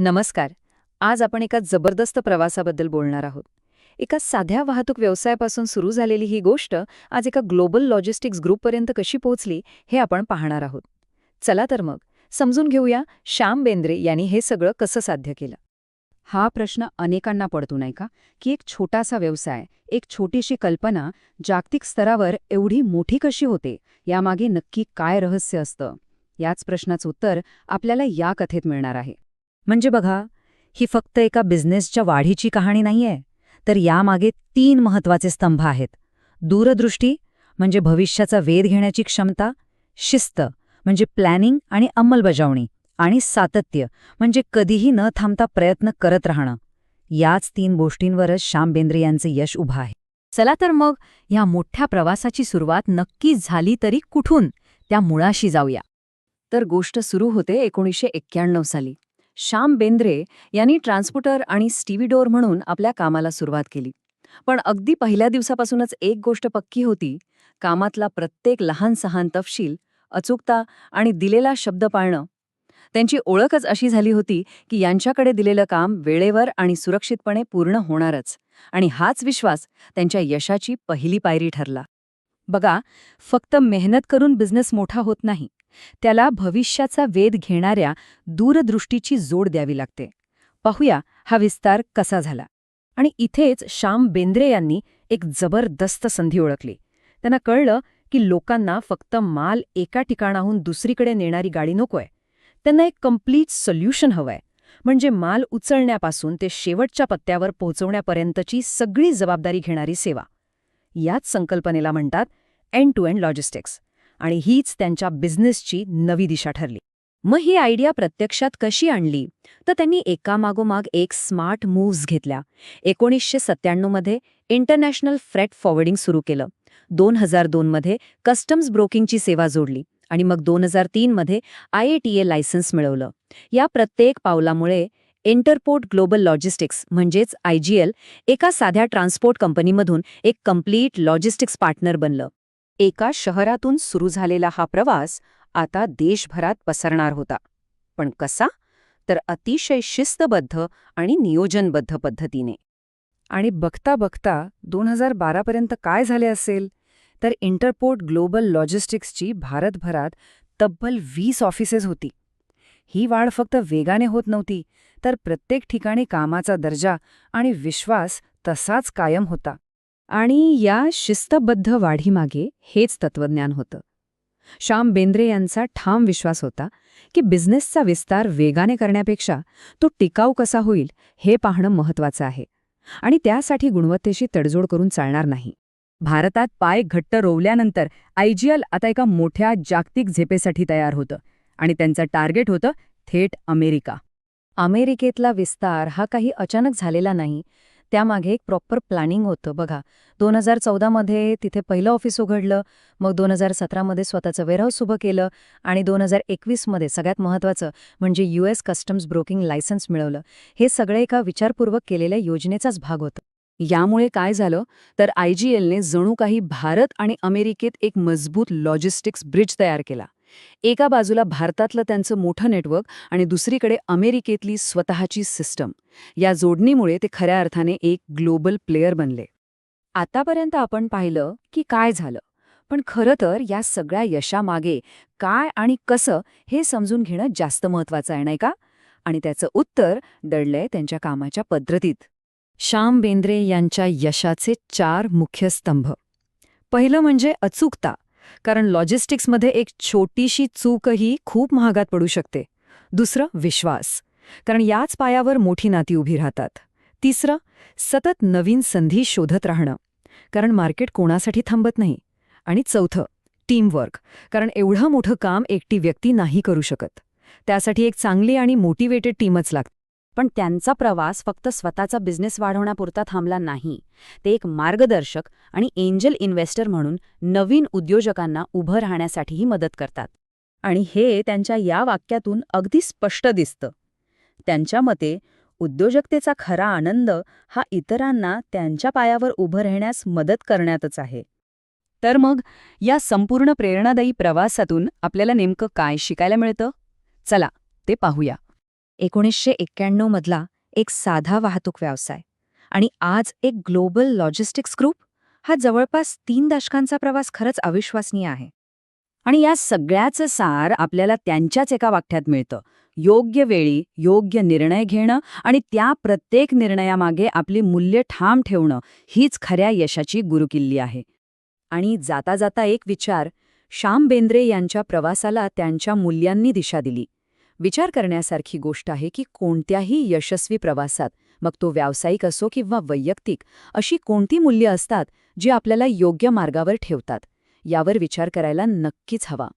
नमस्कार. आज आपण एका जबरदस्त प्रवासाबद्दल बोलणार आहोत. एका साध्या वाहतूक व्यवसायापासून सुरू झालेली ही गोष्ट आज एका ग्लोबल लॉजिस्टिक्स ग्रुपपर्यंत कशी पोहोचली हे आपण पाहणार आहोत. चला तर मग समजून घेऊया श्याम बेंद्रे यांनी हे सगळं कसं साध्य केलं. हा प्रश्न अनेकांना पडतो नाही का, की एक छोटासा व्यवसाय, एक छोटीशी कल्पना जागतिक स्तरावर एवढी मोठी कशी होते, यामागे नक्की काय रहस्य असतं? याच प्रश्नाचं उत्तर आपल्याला या कथेत मिळणार आहे. म्हणजे बघा, ही फक्त एका बिझनेसच्या वाढीची कहाणी नाहीये, तर यामागे 3 महत्वाचे स्तंभ आहेत. दूरदृष्टी म्हणजे भविष्याचा वेध घेण्याची क्षमता, शिस्त म्हणजे प्लॅनिंग आणि अंमलबजावणी, आणि सातत्य म्हणजे कधीही न थांबता प्रयत्न करत राहणं. याच 3 गोष्टींवरच श्याम बेंद्रे यांचं यश उभं आहे. चला तर मग या मोठ्या प्रवासाची सुरुवात नक्की झाली तरी कुठून, त्या मुळाशी जाऊया. तर गोष्ट सुरू होते 1991 साली. श्याम बेंद्रे यांनी ट्रान्सपोर्टर आणि स्टीव्हिडोर म्हणून आपल्या कामाला सुरुवात केली. पण अगदी पहिल्या दिवसापासूनच एक गोष्ट पक्की होती: कामातला प्रत्येक लहान-सहान तपशील, अचूकता आणि दिलेला शब्द पाळणं. त्यांची ओळखच अशी झाली होती की यांच्याकडे दिलेलं काम वेळेवर आणि सुरक्षितपणे पूर्ण होणारच, आणि हाच विश्वास त्यांच्या यशाची पहिली पायरी ठरला. बघा, फक्त मेहनत करून बिझनेस मोठा होत नाही, त्याला भविष्याचा वेध घेणाऱ्या दूरदृष्टीची जोड द्यावी लागते. पाहूया हा विस्तार कसा झाला. आणि इथेच श्याम बेंद्रे यांनी एक जबरदस्त संधी ओळखली. त्यांना कळलं की लोकांना फक्त माल एका ठिकाणाहून दुसरीकडे नेणारी गाडी नकोय, त्यांना एक कम्प्लीट सोल्युशन हवंय. म्हणजे माल उचलण्यापासून ते शेवटच्या पत्त्यावर पोहोचवण्यापर्यंतची सगळी जबाबदारी घेणारी सेवा. याच संकल्पनेला म्हणतात एंड टू एंड लॉजिस्टिक्स, आणि हीच त्यांच्या बिझनेसची नवी दिशा ठरली. मग ही आयडिया प्रत्यक्षात कशी आणली? तर त्यांनी एकामागोमाग एक स्मार्ट मूव्स घेतल्या. 1997 मध्ये इंटरनॅशनल फ्रेट फॉरवर्डिंग सुरू केलं. 2002 मध्ये कस्टम्स ब्रोकिंगची सेवा जोडली, आणि मग 2003 मध्ये IATA लायसन्स मिळवलं. या प्रत्येक पावलामुळे इंटरपोर्ट ग्लोबल लॉजिस्टिक्स म्हणजेच IGL एका साध्या ट्रान्सपोर्ट कंपनीमधून एक कम्प्लीट लॉजिस्टिक्स पार्टनर बनलं. एका शहरातून सुरू झालेला हा प्रवास आता देशभरात पसरणार होता. पण कसा? तर अतिशय शिस्तबद्ध आणि नियोजनबद्ध पद्धतीने. आणि बघता बघता 2012 पर्यंत काय झाले असेल, तर इंटरपोर्ट ग्लोबल लॉजिस्टिक्सची भारतभरात तब्बल 20 ऑफिसेस होती. ही वाढ फक्त वेगाने होत नव्हती, तर प्रत्येक ठिकाणी कामाचा दर्जा आणि विश्वास तसाच कायम होता. आणि या शिस्तबद्ध वाढीमागे हेच तत्वज्ञान होतं. श्याम बेंद्रे यांचा ठाम विश्वास होता की बिझनेसचा विस्तार वेगाने करण्यापेक्षा तो टिकाऊ कसा होईल हे पाहणं महत्त्वाचं आहे, आणि त्यासाठी गुणवत्तेशी तडजोड करून चालणार नाही. भारतात पाय घट्ट रोवल्यानंतर IGL आता एका मोठ्या जागतिक झेपेसाठी तयार होतं, आणि त्यांचं टार्गेट होतं थेट अमेरिका. अमेरिकेतला विस्तार हा काही अचानक झालेला नाही, त्यामागे एक प्रॉपर प्लॅनिंग होतं. बघा, 2014 मध्ये तिथे पहिलं ऑफिस उघडलं, मग 2017 मध्ये स्वतःचं वेअरहाऊस उभं केलं, आणि 2021 मध्ये सगळ्यात महत्त्वाचं म्हणजे US कस्टम्स ब्रोकिंग लायसन्स मिळवलं. हे सगळे एका विचारपूर्वक केलेल्या योजनेचाच भाग होतं. यामुळे काय झालं, तर IGLने जणू काही भारत आणि अमेरिकेत एक मजबूत लॉजिस्टिक्स ब्रिज तयार केला. एका बाजूला भारतातलं त्यांचं मोठं नेटवर्क, आणि दुसरीकडे अमेरिकेतली स्वतःची सिस्टम. या जोडणीमुळे ते खऱ्या अर्थाने एक ग्लोबल प्लेयर बनले. आतापर्यंत आपण पाहिलं की काय झालं, पण खरं तर या सगळ्या यशामागे काय आणि कसं हे समजून घेणं जास्त महत्त्वाचं आहे, नाही का? आणि त्याचं उत्तर दडलंय त्यांच्या कामाच्या पद्धतीत. श्याम बेंद्रे यांच्या यशाचे 4 मुख्य स्तंभ. पहिलं म्हणजे अचूकता, कारण लॉजिस्टिक्समध्ये एक छोटीशी चूकही खूप महागात पडू शकते. दुसरं विश्वास, कारण याच पायावर मोठी नाती उभी राहतात. तिसरं सतत नवीन संधी शोधत राहणं, कारण मार्केट कोणासाठी थांबत नाही. आणि चौथं टीमवर्क, कारण एवढं मोठं काम एकटी व्यक्ती नाही करू शकत, त्यासाठी एक चांगली आणि मोटिवेटेड टीमच लागते. पण त्यांचा प्रवास फक्त स्वतःचा बिझनेस वाढवण्यापुरता थांबला नाही. ते एक मार्गदर्शक आणि एंजल इन्व्हेस्टर म्हणून नवीन उद्योजकांना उभं राहण्यासाठीही मदत करतात. आणि हे त्यांच्या या वाक्यातून अगदी स्पष्ट दिसतं. त्यांच्या मते उद्योजकतेचा खरा आनंद हा इतरांना त्यांच्या पायावर उभं राहण्यास मदत करण्यातच आहे. तर मग या संपूर्ण प्रेरणादायी प्रवासातून आपल्याला नेमकं काय शिकायला मिळतं? चला ते पाहूया. 1991 मधला एक साधा वाहतूक व्यवसाय आणि आज एक ग्लोबल लॉजिस्टिक्स ग्रुप, हा जवळपास 3 दशकांचा प्रवास खरंच अविश्वसनीय आहे. आणि या सगळ्याचं सार आपल्याला त्यांच्याच एका वाक्यात मिळतं: योग्य वेळी योग्य निर्णय घेणं आणि त्या प्रत्येक निर्णयामागे आपली मूल्य ठाम ठेवणं, हीच खऱ्या यशाची गुरुकिल्ली आहे. आणि जाता जाता एक विचार, श्याम बेंद्रे यांच्या प्रवासाला त्यांच्या मूल्यांनी दिशा दिली. विचार करण्यासारखी गोष्ट आहे की कोणत्याही यशस्वी प्रवासात, मग तो व्यावसायिक असो किंवा वैयक्तिक, अशी कोणती मूल्य असतात जी आपल्याला योग्य मार्गावर ठेवतात. यावर विचार करायला नक्कीच हवा.